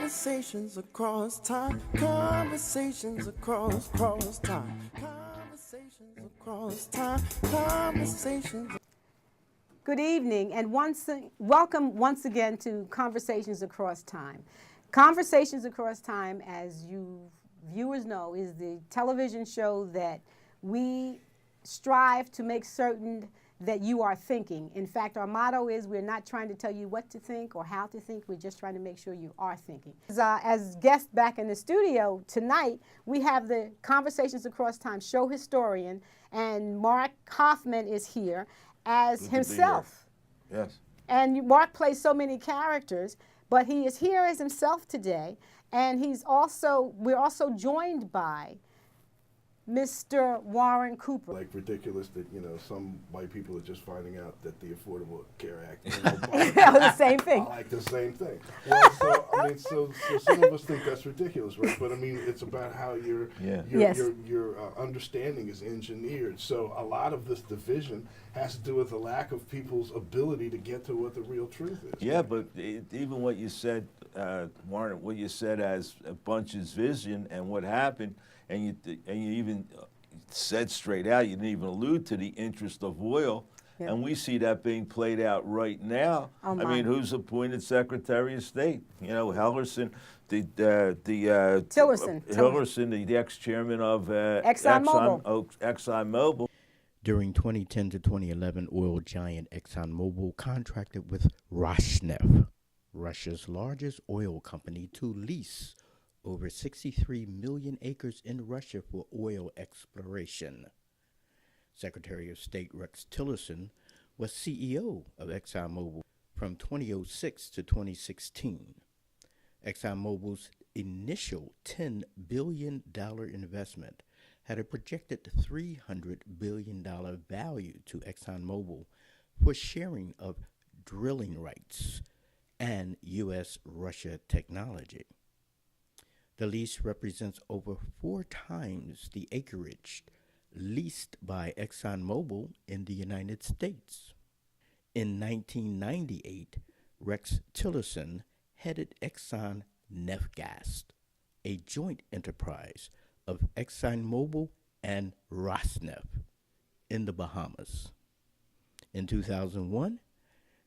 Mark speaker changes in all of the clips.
Speaker 1: Conversations across time, conversations across time, conversations across time, conversations.
Speaker 2: Good evening, and welcome once again to Conversations Across Time. Conversations Across Time, as you viewers know, is the television show that we strive to make certain that you are thinking. In fact, our motto is we're not trying to tell you what to think or how to think, we're just trying to make sure you are thinking. As guests back in the studio tonight, we have the Conversations Across Time show historian, and Mark Hoffman is here as himself.
Speaker 3: Yes.
Speaker 2: And Mark plays so many characters, but he is here as himself today, and we're also joined by Mr. Warren Cooper.
Speaker 3: Like ridiculous that, some white people are just finding out that the Affordable Care Act.
Speaker 2: The same thing.
Speaker 3: I like the same thing. Well, so some of us think that's ridiculous, right? But it's about how your understanding is engineered. So a lot of this division has to do with the lack of people's ability to get to what the real truth is.
Speaker 4: Yeah, but even what you said, Warren, what you said as a Bunch's vision and what happened, and you even said straight out, you didn't even allude to the interest of oil, and we see that being played out right now.
Speaker 2: Oh,
Speaker 4: I mean, who's appointed Secretary of State? Tillerson, the ex-chairman of ExxonMobil.
Speaker 5: During 2010 to 2011, oil giant ExxonMobil contracted with Rosneft, Russia's largest oil company, to lease over 63 million acres in Russia for oil exploration. Secretary of State Rex Tillerson was CEO of ExxonMobil from 2006 to 2016. ExxonMobil's initial $10 billion investment had a projected $300 billion value to ExxonMobil for sharing of drilling rights and U.S.-Russia technology. The lease represents over 4 times the acreage leased by ExxonMobil in the United States. In 1998, Rex Tillerson headed Exxon Nefgas, a joint enterprise of ExxonMobil and Rosneft in the Bahamas. In 2001,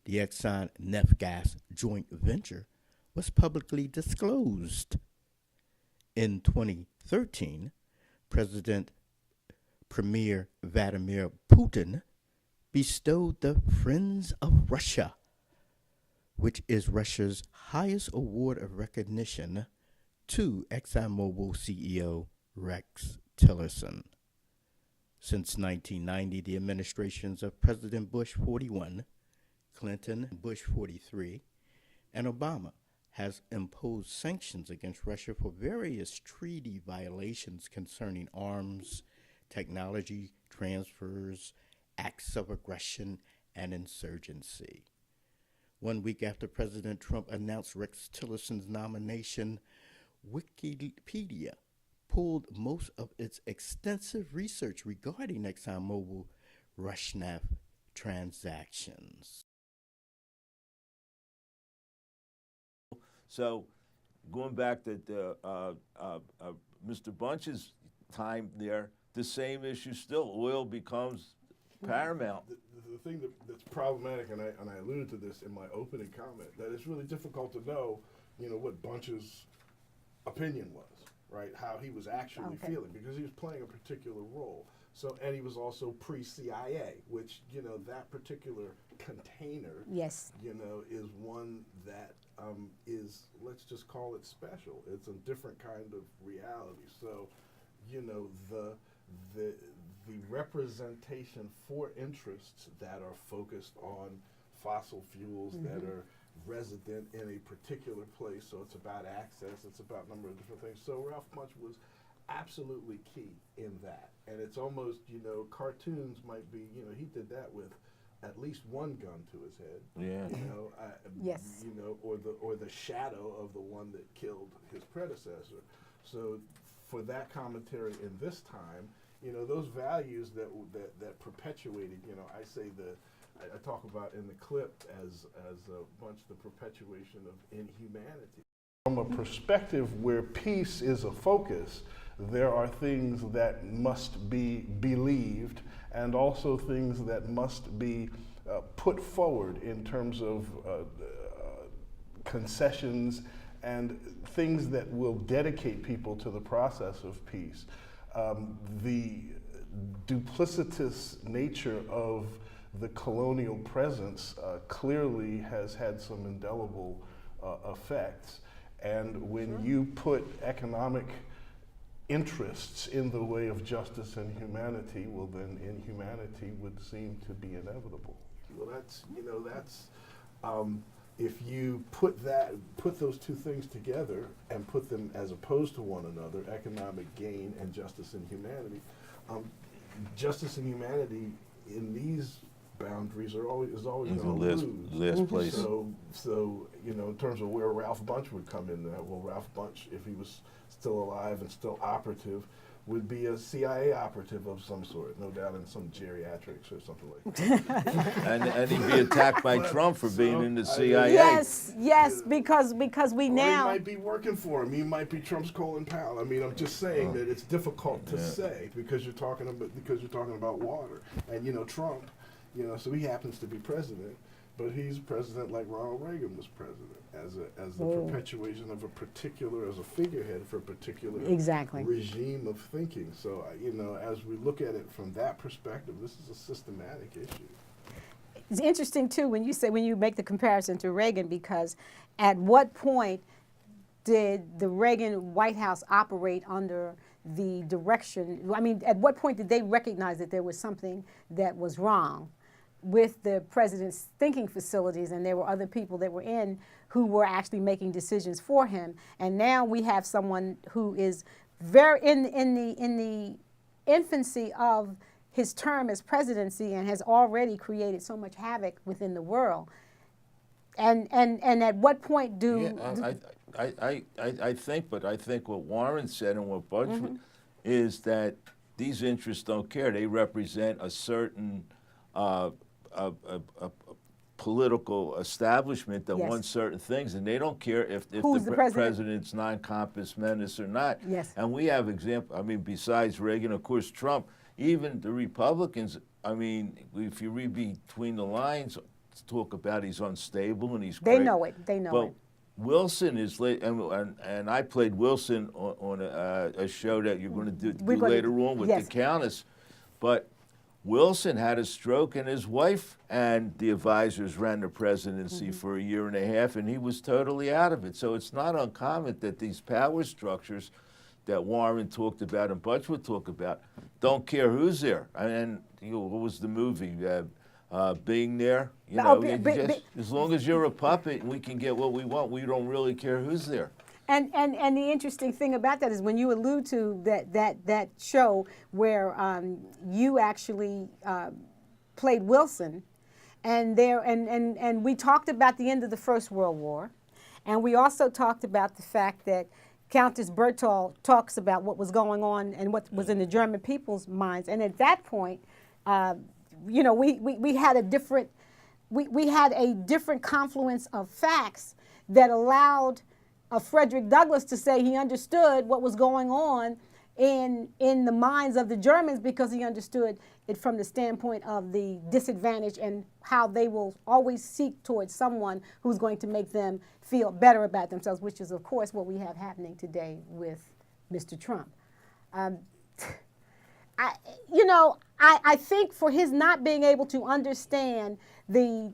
Speaker 5: the Exxon Nefgas joint venture was publicly disclosed. In 2013, Premier Vladimir Putin bestowed the Friends of Russia, which is Russia's highest award of recognition, to ExxonMobil CEO Rex Tillerson. Since 1990, the administrations of President Bush 41, Clinton, Bush 43, and Obama has imposed sanctions against Russia for various treaty violations concerning arms, technology transfers, acts of aggression, and insurgency. 1 week after President Trump announced Rex Tillerson's nomination, Wikipedia pulled most of its extensive research regarding ExxonMobil Rosneft transactions.
Speaker 4: So, going back to Mr. Bunch's time there, the same issue still. Oil becomes paramount.
Speaker 3: The thing that's problematic, and I alluded to this in my opening comment, that it's really difficult to know, what Bunch's opinion was, right? How he was actually feeling, because he was playing a particular role. So, and he was also pre-CIA, which, that particular container, is one that is, let's just call it special. It's a different kind of reality. So, the representation for interests that are focused on fossil fuels, that are resident in a particular place. So it's about access, it's about a number of different things. So Ralph Bunche was absolutely key in that. And it's almost, cartoons might be, he did that with at least one gun to his head.
Speaker 4: Yeah.
Speaker 2: Yes.
Speaker 3: Or the shadow of the one that killed his predecessor. So for that commentary in this time, those values that perpetuated, I talk about in the clip as a bunch the perpetuation of inhumanity. From a perspective where peace is a focus, there are things that must be believed and also things that must be put forward in terms of concessions and things that will dedicate people to the process of peace. The duplicitous nature of the colonial presence clearly has had some indelible effects. And when you put economic interests in the way of justice and humanity, well then inhumanity would seem to be inevitable. Well, that's, if you put those two things together and put them as opposed to one another, economic gain and justice and humanity, justice and humanity in these boundaries is always going to lose.
Speaker 4: Last place.
Speaker 3: So in terms of where Ralph Bunche would come in there, well, Ralph Bunche, if he was still alive and still operative, would be a CIA operative of some sort, no doubt in some geriatrics or something like that.
Speaker 4: and he'd be attacked by Trump for being in the CIA.
Speaker 2: Yes, because we
Speaker 3: Or
Speaker 2: now.
Speaker 3: he might be working for him. He might be Trump's Colin Powell. I mean, I'm just saying that it's difficult to say because you're talking about water, and Trump. So he happens to be president, but he's president like Ronald Reagan was president, as the perpetuation of as a figurehead for a particular regime of thinking. So, as we look at it from that perspective, this is a systematic issue.
Speaker 2: It's interesting too when you make the comparison to Reagan, because at what point did the Reagan White House operate under the direction? I mean, at what point did they recognize that there was something that was wrong with the president's thinking facilities, and there were other people that were in who were actually making decisions for him? And now we have someone who is very in the infancy of his term as presidency and has already created so much havoc within the world. And at what point
Speaker 4: I think what Warren said and what Bunche is that these interests don't care. They represent a certain a political establishment that wants certain things, and they don't care if the president's non-compos mentis or not.
Speaker 2: Yes.
Speaker 4: And we have examples. I mean, besides Reagan, of course, Trump, even the Republicans. I mean, if you read between the lines, talk about he's unstable and he's
Speaker 2: They know it.
Speaker 4: Wilson is late, and I played Wilson on a show that you're going to do later on with the Countess, but Wilson had a stroke, and his wife and the advisors ran the presidency for a year and a half, and he was totally out of it. So it's not uncommon that these power structures that Warren talked about and Bunche would talk about don't care who's there. And what was the movie? Being there, as long as you're a puppet and we can get what we want, we don't really care who's there.
Speaker 2: And the interesting thing about that is when you allude to that show where you actually played Wilson, and we talked about the end of the First World War, and we also talked about the fact that Countess Berthold talks about what was going on and what was in the German people's minds, and at that point, we had a different confluence of facts that allowed Frederick Douglass to say he understood what was going on in the minds of the Germans, because he understood it from the standpoint of the disadvantage and how they will always seek towards someone who's going to make them feel better about themselves, which is, of course, what we have happening today with Mr. Trump. I think for his not being able to understand the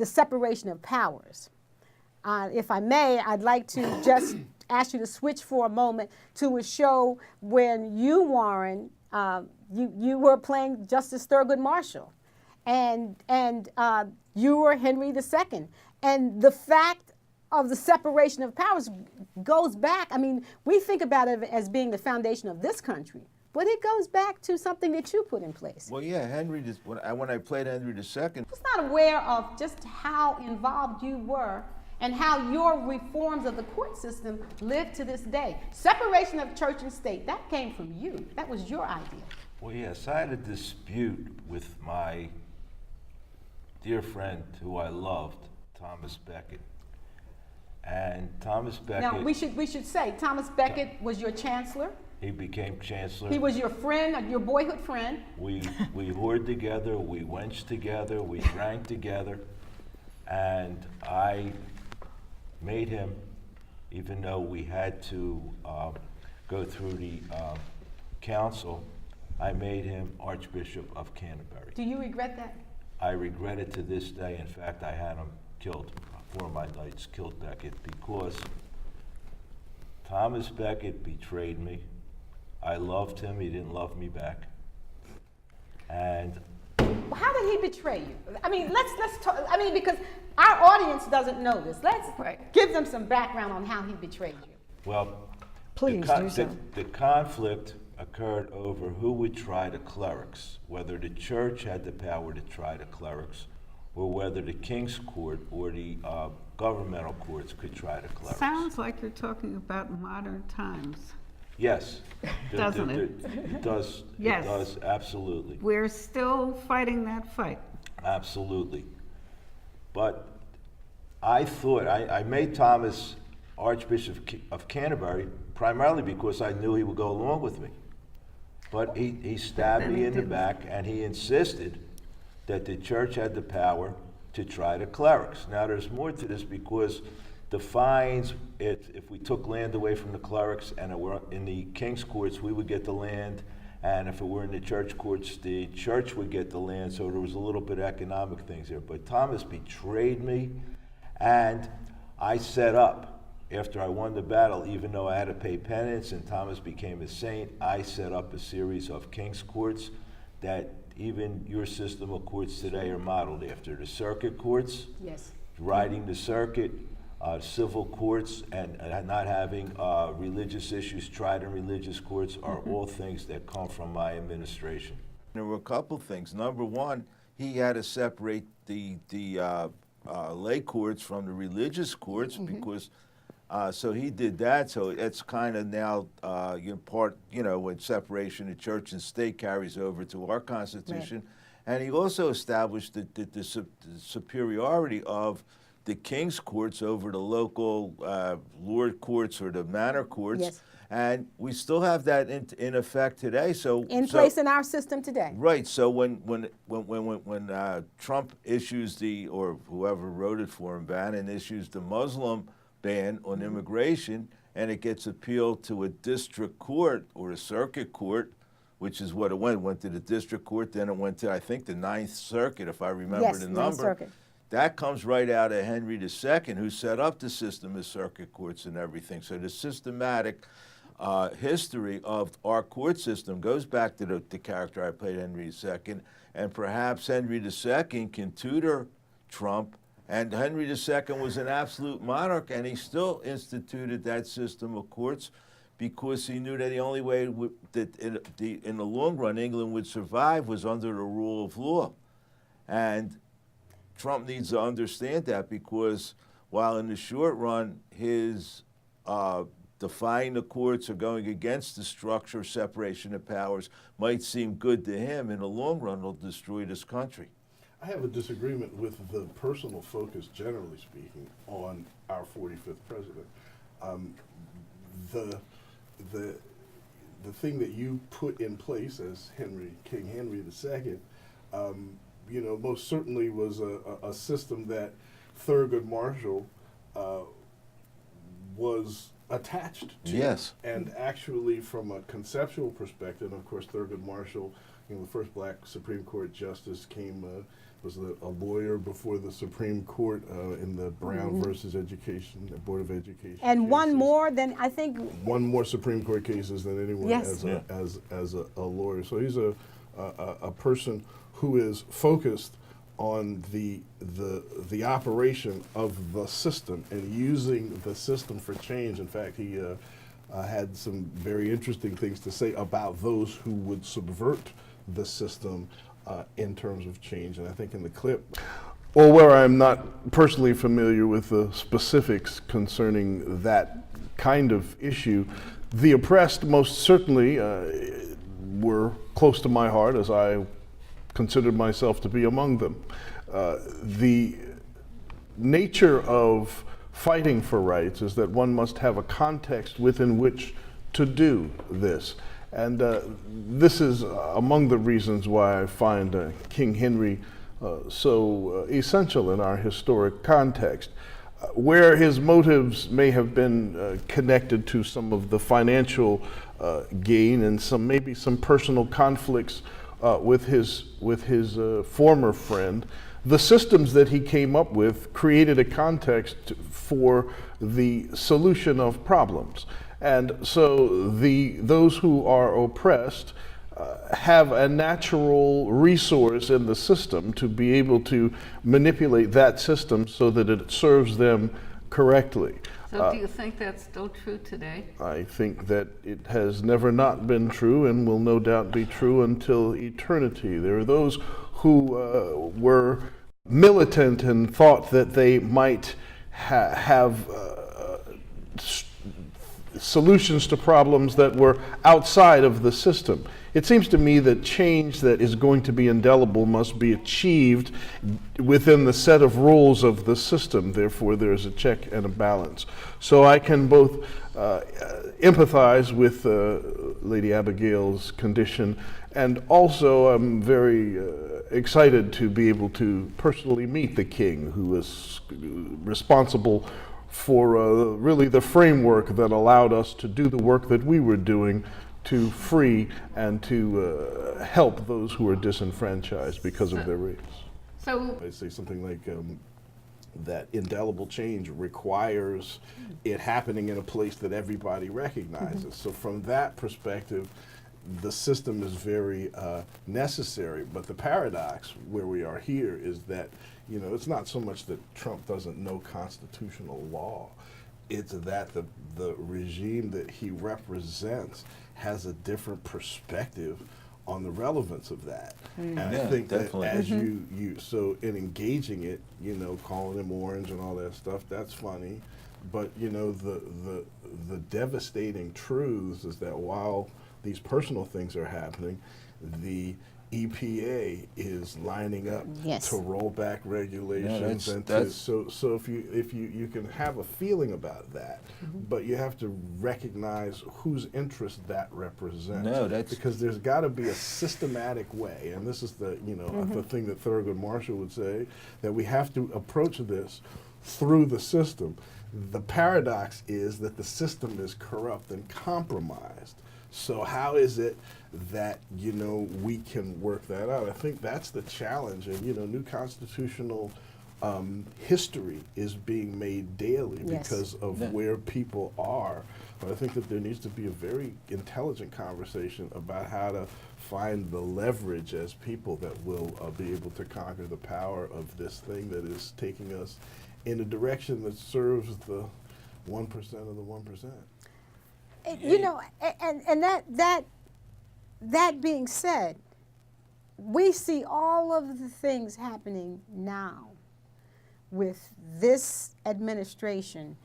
Speaker 2: separation of powers. If I may, I'd like to just ask you to switch for a moment to a show when you, Warren, you were playing Justice Thurgood Marshall, and you were Henry II, and the fact of the separation of powers goes back. I mean, we think about it as being the foundation of this country, but it goes back to something that you put in place.
Speaker 4: Well, yeah, when I played Henry II.
Speaker 2: I was not aware of just how involved you were and how your reforms of the court system live to this day. Separation of church and state, that came from you. That was your idea.
Speaker 6: Well, yes, I had a dispute with my dear friend who I loved, Thomas Becket. And Thomas Becket,
Speaker 2: Now, we should say, Thomas Becket was your chancellor.
Speaker 6: he became chancellor.
Speaker 2: He was your friend, your boyhood friend.
Speaker 6: We whored together, we wenched together, we drank together, and I made him, even though we had to go through the council, I made him Archbishop of Canterbury.
Speaker 2: Do you regret that?
Speaker 6: I regret it to this day. In fact, I had him killed, 4 of my knights killed Becket, because Thomas Becket betrayed me. I loved him, he didn't love me back. And
Speaker 2: How did he betray you? I mean, let's talk. I mean, because our audience doesn't know this. Let's give them some background on how he betrayed you.
Speaker 6: well,
Speaker 7: Please do so.
Speaker 6: the conflict occurred over who would try the clerics, whether the church had the power to try the clerics, or whether the King's Court or the governmental courts could try the clerics.
Speaker 7: Sounds like you're talking about modern times.
Speaker 6: Yes.
Speaker 7: Doesn't it?
Speaker 6: It does.
Speaker 7: Yes.
Speaker 6: It does, absolutely.
Speaker 7: We're still fighting that fight.
Speaker 6: Absolutely. But I thought, I made Thomas Archbishop of Canterbury primarily because I knew he would go along with me. But he stabbed
Speaker 7: Then
Speaker 6: me
Speaker 7: he
Speaker 6: in the
Speaker 7: didn't.
Speaker 6: back, and he insisted that the church had the power to try the clerics. Now, there's more to this, because the fines, if we took land away from the clerics and it were in the King's Courts, we would get the land, and if it were in the church courts, the church would get the land, so there was a little bit of economic things there. But Thomas betrayed me, and I set up, after I won the battle, even though I had to pay penance and Thomas became a saint, I set up a series of King's Courts that even your system of courts today are modeled after. The circuit courts,
Speaker 2: Yes.
Speaker 6: riding the circuit, civil courts, and not having religious issues tried in religious courts are all things that come from my administration.
Speaker 4: There were a couple things. Number one, he had to separate the lay courts from the religious courts because, so he did that. So it's kind of now when separation of church and state carries over to our Constitution. Right. And he also established the superiority of the King's Courts over the local Lord Courts or the Manor Courts.
Speaker 2: Yes.
Speaker 4: And we still have that in effect today. So
Speaker 2: In place in our system today.
Speaker 4: Right. So when Trump issues or whoever wrote it for him, Bannon issues the Muslim ban on immigration, and it gets appealed to a district court or a circuit court, which is what it went to the district court, then it went to, I think, the Ninth Circuit, if I remember the number.
Speaker 2: Ninth Circuit.
Speaker 4: That comes right out of Henry II, who set up the system of circuit courts and everything. So the systematic history of our court system goes back to the character I played, Henry II, and perhaps Henry II can tutor Trump. And Henry II was an absolute monarch, and he still instituted that system of courts because he knew that the only way that in the long run England would survive was under the rule of law. And Trump needs to understand that, because while in the short run his defying the courts or going against the structure, separation of powers might seem good to him, in the long run it'll destroy this country.
Speaker 3: I have a disagreement with the personal focus, generally speaking, on our 45th president. The thing that you put in place as King Henry II, most certainly was a system that Thurgood Marshall was attached to.
Speaker 4: Yes.
Speaker 3: And actually, from a conceptual perspective, of course, Thurgood Marshall, the first black Supreme Court justice, was a lawyer before the Supreme Court in the Brown versus Education, the Board of Education.
Speaker 2: And
Speaker 3: cases.
Speaker 2: one more than, I think.
Speaker 3: One more Supreme Court cases than anyone
Speaker 2: Yes.
Speaker 3: as a lawyer. So he's a person who is focused on the operation of the system and using the system for change. In fact, he had some very interesting things to say about those who would subvert the system in terms of change. And I think in the clip, where I'm not personally familiar with the specifics concerning that kind of issue, the oppressed most certainly were close to my heart, as I considered myself to be among them. The nature of fighting for rights is that one must have a context within which to do this. And this is among the reasons why I find King Henry so essential in our historic context. Where his motives may have been connected to some of the financial gain and maybe some personal conflicts with his former friend, the systems that he came up with created a context for the solution of problems. And so those who are oppressed have a natural resource in the system to be able to manipulate that system so that it serves them correctly.
Speaker 7: So do you think that's still true today?
Speaker 3: I think that it has never not been true and will no doubt be true until eternity. There are those who were militant and thought that they might have solutions to problems that were outside of the system. It seems to me that change that is going to be indelible must be achieved within the set of rules of the system. Therefore, there's a check and a balance. So I can both empathize with Lady Abigail's condition, and also I'm very excited to be able to personally meet the king, who is responsible for really the framework that allowed us to do the work that we were doing to free and to help those who are disenfranchised because of their race.
Speaker 7: So
Speaker 3: I say something like that indelible change requires it happening in a place that everybody recognizes. So from that perspective, the system is very necessary. But the paradox where we are here is that, you know, it's not so much that Trump doesn't know constitutional law. It's that the regime that he represents has a different perspective on the relevance of that. And I think
Speaker 4: definitely.
Speaker 3: that as so in engaging it, you know, calling him orange and all that stuff, that's funny. But, you know, the devastating truths is that while these personal things are happening, the EPA is lining up to roll back regulations, so if you can have a feeling about that, but you have to recognize whose interest that represents. Because there's got to be a systematic way, and this is the the thing that Thurgood Marshall would say, that we have to approach this through the system. The paradox is that the system is corrupt and compromised. So how is it that, you know, we can work that out? I think that's the challenge. And, you know, new constitutional history is being made daily because of where people are. But I think that there needs to be a very intelligent conversation about how to find the leverage as people that will be able to conquer the power of this thing that is taking us in a direction that serves the 1% of the 1%.
Speaker 2: You know, and that being said, we see all of the things happening now with this administration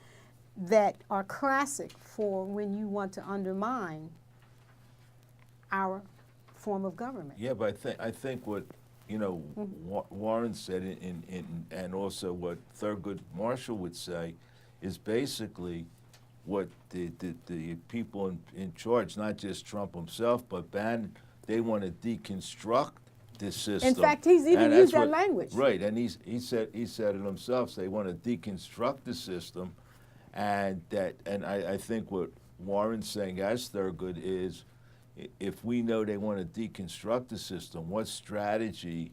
Speaker 2: that are classic for when you want to undermine our form of government.
Speaker 4: Yeah, but I think what, you know, Warren said and also what Thurgood Marshall would say is basically what the people in charge, not just Trump himself, but Bannon, they want to deconstruct this system.
Speaker 2: In fact, he's even used that language.
Speaker 4: Right, and he said it himself. So they want to deconstruct the system, and I think what Warren's saying as Thurgood is, if we know they want to deconstruct the system, what strategy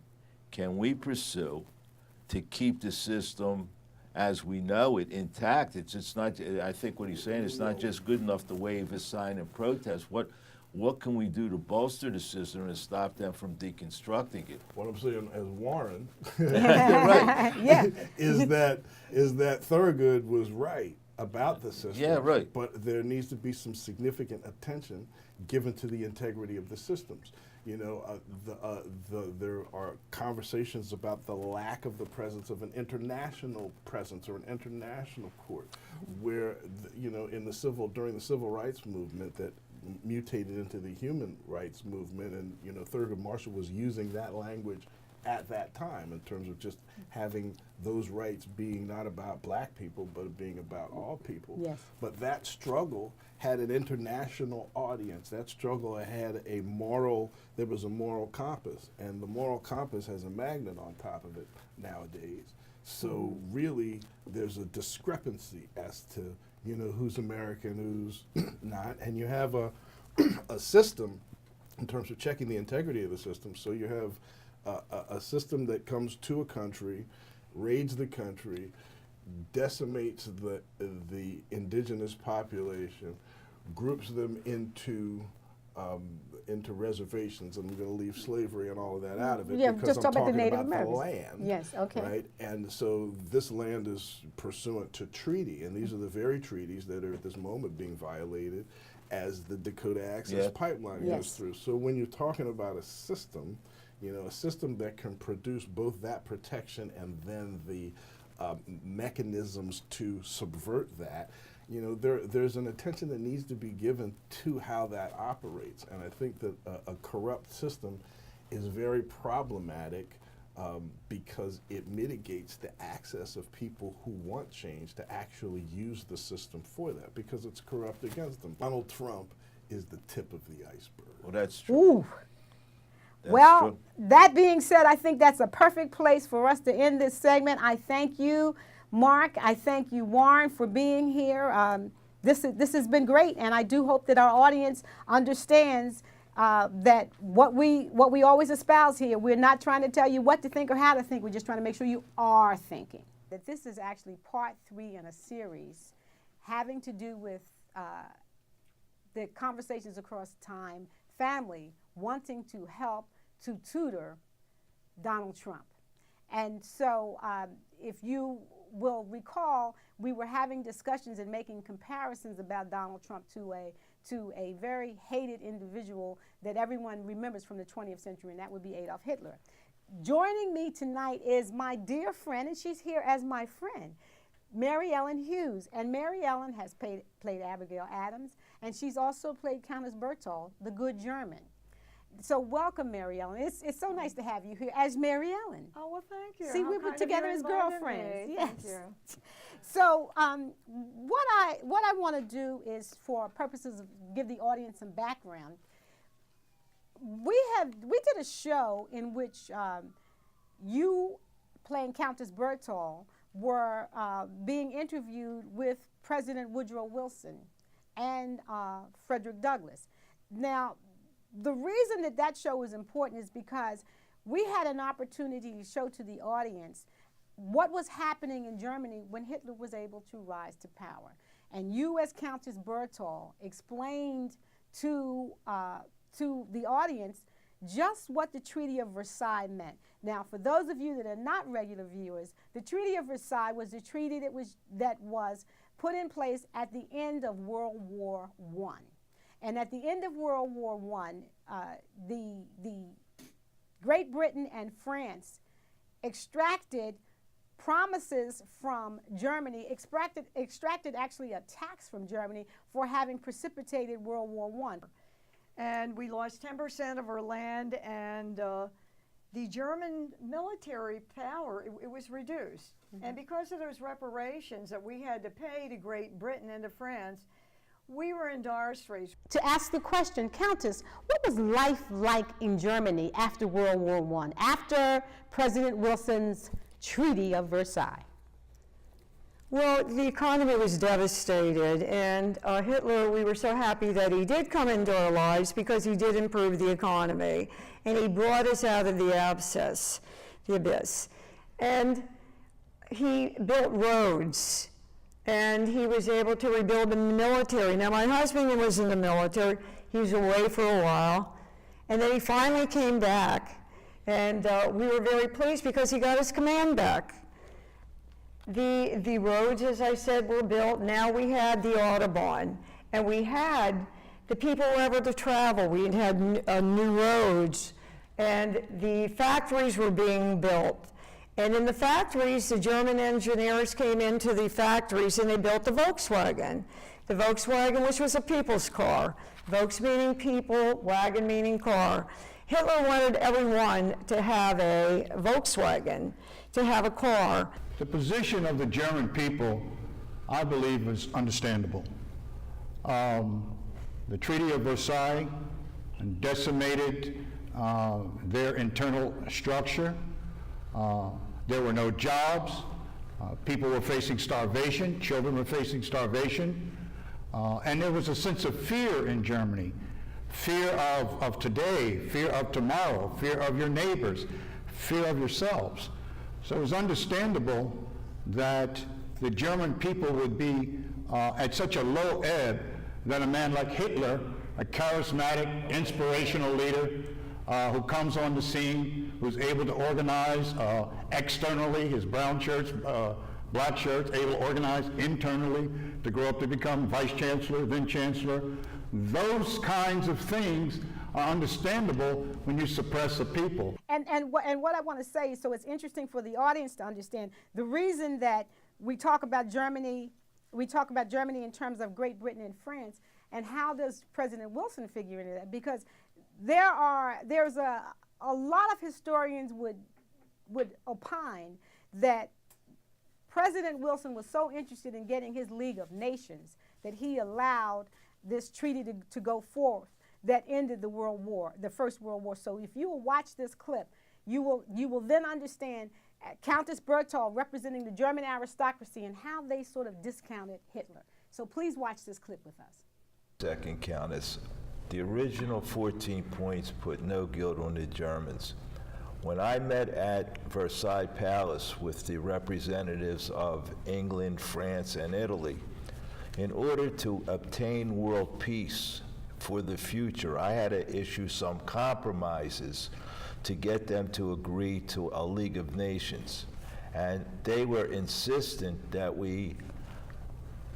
Speaker 4: can we pursue to keep the system as we know it intact? It's not. I think what he's saying, it's not just good enough to wave a sign and protest. What can we do to bolster the system and stop them from deconstructing it?
Speaker 3: What I'm saying as Warren
Speaker 2: Yeah.
Speaker 3: is that Thurgood was right about the system.
Speaker 4: Yeah, right.
Speaker 3: But there needs to be some significant attention given to the integrity of the systems. You know, there are conversations about the lack of the presence of an international presence or an international court, where you know, during the civil rights movement that mutated into the human rights movement, and you know, Thurgood Marshall was using that language at that time, in terms of just having those rights being not about black people, but being about all people.
Speaker 2: Yes.
Speaker 3: But that struggle had an international audience. That struggle had there was a moral compass, and the moral compass has a magnet on top of it nowadays. So really, there's a discrepancy as to, who's American, who's not, and you have a system in terms of checking the integrity of the system. So you have a system that comes to a country, raids the country, decimates the indigenous population, groups them into reservations, and we're going to leave slavery and all of that out of it,
Speaker 2: Yeah,
Speaker 3: because
Speaker 2: just
Speaker 3: I'm
Speaker 2: talk about the
Speaker 3: talking
Speaker 2: Native
Speaker 3: about the
Speaker 2: Americans.
Speaker 3: land.
Speaker 2: Yes, okay.
Speaker 3: Right, and so this land is pursuant to treaty, and these are the very treaties that are at this moment being violated as the Dakota Access Pipeline goes through. So when you're talking about a system that can produce both that protection and then the mechanisms to subvert that, there's an attention that needs to be given to how that operates. And I think that a corrupt system is very problematic because it mitigates the access of people who want change to actually use the system for that, because it's corrupt against them. Donald Trump is the tip of the iceberg.
Speaker 4: Well, that's true.
Speaker 2: Ooh.
Speaker 4: That's true.
Speaker 2: That being said, I think that's a perfect place for us to end this segment. I thank you, Mark. I thank you, Warren, for being here. This has been great, and I do hope that our audience understands that what we always espouse here, we're not trying to tell you what to think or how to think. We're just trying to make sure you are thinking. That this is actually part 3 in a series having to do with the Conversations Across Time family wanting to help to tutor Donald Trump. And so if you will recall, we were having discussions and making comparisons about Donald Trump to a very hated individual that everyone remembers from the 20th century, and that would be Adolf Hitler. Joining me tonight is my dear friend, and she's here as my friend, Mary Ellen Hughes. And Mary Ellen has played Abigail Adams, and she's also played Countess Berthold, the good German. So welcome, Mary Ellen. It's so nice to have you here as Mary Ellen.
Speaker 8: Oh, well, thank you.
Speaker 2: See,
Speaker 8: How
Speaker 2: we were
Speaker 8: kind of
Speaker 2: together
Speaker 8: you
Speaker 2: as
Speaker 8: invited
Speaker 2: girlfriends.
Speaker 8: me.
Speaker 2: Yes.
Speaker 8: Thank you.
Speaker 2: So what I want to do is, for purposes of give the audience some background, we did a show in which you, playing Countess Berthold, were being interviewed with President Woodrow Wilson and Frederick Douglass. Now, the reason that show was important is because we had an opportunity to show to the audience what was happening in Germany when Hitler was able to rise to power. And you, as Countess Berthold, explained to the audience just what the Treaty of Versailles meant. Now, for those of you that are not regular viewers, the Treaty of Versailles was the treaty that was put in place at the end of World War I. And at the end of World War I, the Great Britain and France extracted promises from Germany, extracted actually a tax from Germany for having precipitated World War I.
Speaker 8: And we lost 10% of our land, and the German military power, it was reduced. Mm-hmm. And because of those reparations that we had to pay to Great Britain and to France, we were in dire straits.
Speaker 2: To ask the question, Countess, what was life like in Germany after World War I, after President Wilson's Treaty of Versailles?
Speaker 8: Well, the economy was devastated, and Hitler, we were so happy that he did come into our lives because he did improve the economy, and he brought us out of the abyss. And he built roads, and he was able to rebuild the military. Now, my husband was in the military. He was away for a while, and then he finally came back, and we were very pleased because he got his command back. The roads, as I said, were built. Now we had the Autobahn, and we had the people were able to travel. We had new roads, and the factories were being built. And in the factories, the German engineers came into the factories and they built the Volkswagen. The Volkswagen, which was a people's car. Volks meaning people, wagon meaning car. Hitler wanted everyone to have a Volkswagen, to have a car.
Speaker 9: The position of the German people, I believe, is understandable. The Treaty of Versailles decimated their internal structure. There were no jobs. People were facing starvation. Children were facing starvation. And there was a sense of fear in Germany. Fear of today, fear of tomorrow, fear of your neighbors, fear of yourselves. So it was understandable that the German people would be at such a low ebb that a man like Hitler, a charismatic, inspirational leader who comes on the scene, who's able to organize externally, his brown shirts, black shirts, able to organize internally to grow up to become vice chancellor, then chancellor. Those kinds of things are understandable when you suppress a people.
Speaker 2: And what I want to say, so it's interesting for the audience to understand, the reason that we talk about Germany in terms of Great Britain and France, and how does President Wilson figure into that? Because there's a lot of historians would opine that President Wilson was so interested in getting his League of Nations that he allowed this treaty to go forth that ended the First World War. So if you will watch this clip, you will then understand Countess Berthold representing the German aristocracy and how they sort of discounted Hitler. So please watch this clip with us.
Speaker 6: Second, Countess, the original 14 points put no guilt on the Germans. When I met at Versailles Palace with the representatives of England, France, and Italy, in order to obtain world peace for the future, I had to issue some compromises to get them to agree to a League of Nations. And they were insistent that we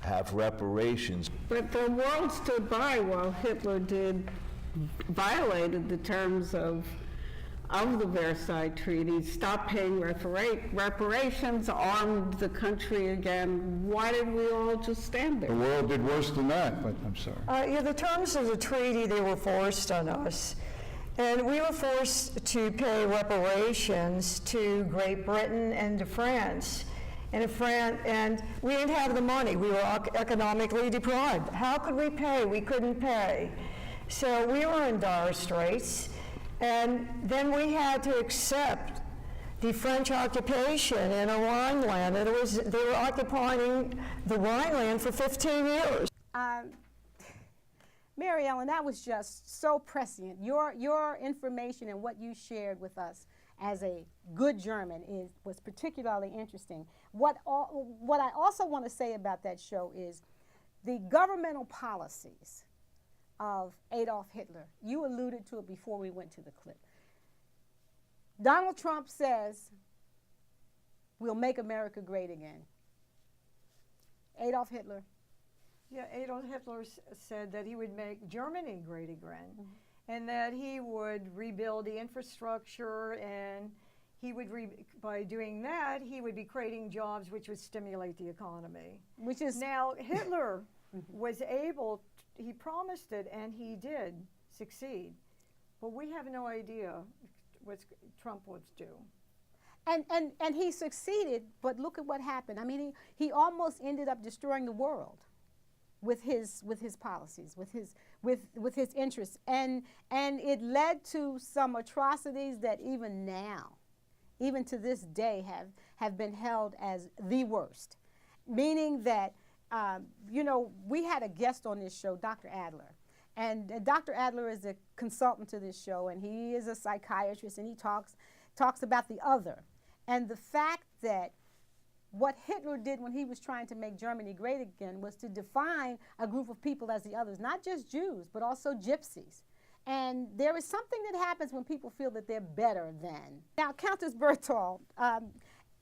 Speaker 6: have reparations.
Speaker 7: But the world stood by while Hitler violated the terms of the Versailles Treaty, stopped paying reparations, armed the country again. Why did we all just stand there?
Speaker 9: The world did worse than that, but I'm sorry.
Speaker 8: The terms of the treaty, they were forced on us. And we were forced to pay reparations to Great Britain and to France. And we didn't have the money. We were economically deprived. How could we pay? We couldn't pay. So we were in dire straits. And then we had to accept the French occupation in a Rhineland. And they were occupying the Rhineland for 15 years.
Speaker 2: Mary Ellen, that was just so prescient. Your information and what you shared with us as a good German was particularly interesting. What I also want to say about that show is the governmental policies of Adolf Hitler. You alluded to it before we went to the clip. Donald Trump says, "We'll make America great again." Adolf Hitler.
Speaker 8: Yeah, Adolf Hitler said that he would make Germany great again, and that he would rebuild the infrastructure, and he would, by doing that, he would be creating jobs which would stimulate the economy.
Speaker 2: Which is
Speaker 8: now Hitler was able. He promised it, and he did succeed, but we have no idea what Trump would do.
Speaker 2: And he succeeded, but look at what happened. I mean, he almost ended up destroying the world with his policies, with his interests, and it led to some atrocities that even now, even to this day, have been held as the worst. Meaning that, we had a guest on this show, Dr. Adler, and Dr. Adler is a consultant to this show, and he is a psychiatrist, and he talks about the other, and the fact that what Hitler did when he was trying to make Germany great again was to define a group of people as the others, not just Jews, but also gypsies. And there is something that happens when people feel that they're better than. Now, Countess Berthold,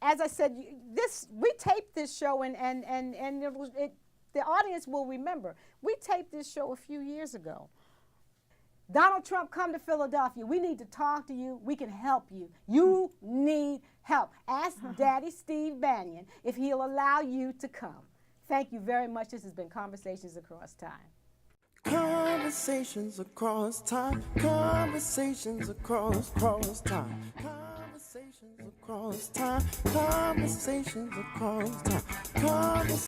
Speaker 2: as I said, we taped this show, and the audience will remember. We taped this show a few years ago. Donald Trump, come to Philadelphia. We need to talk to you. We can help you. You need help. Ask Daddy Steve Bannon if he'll allow you to come. Thank you very much. This has been Conversations Across Time.
Speaker 1: Conversations across time. Conversations across time. Conversations across time. Conversations across time.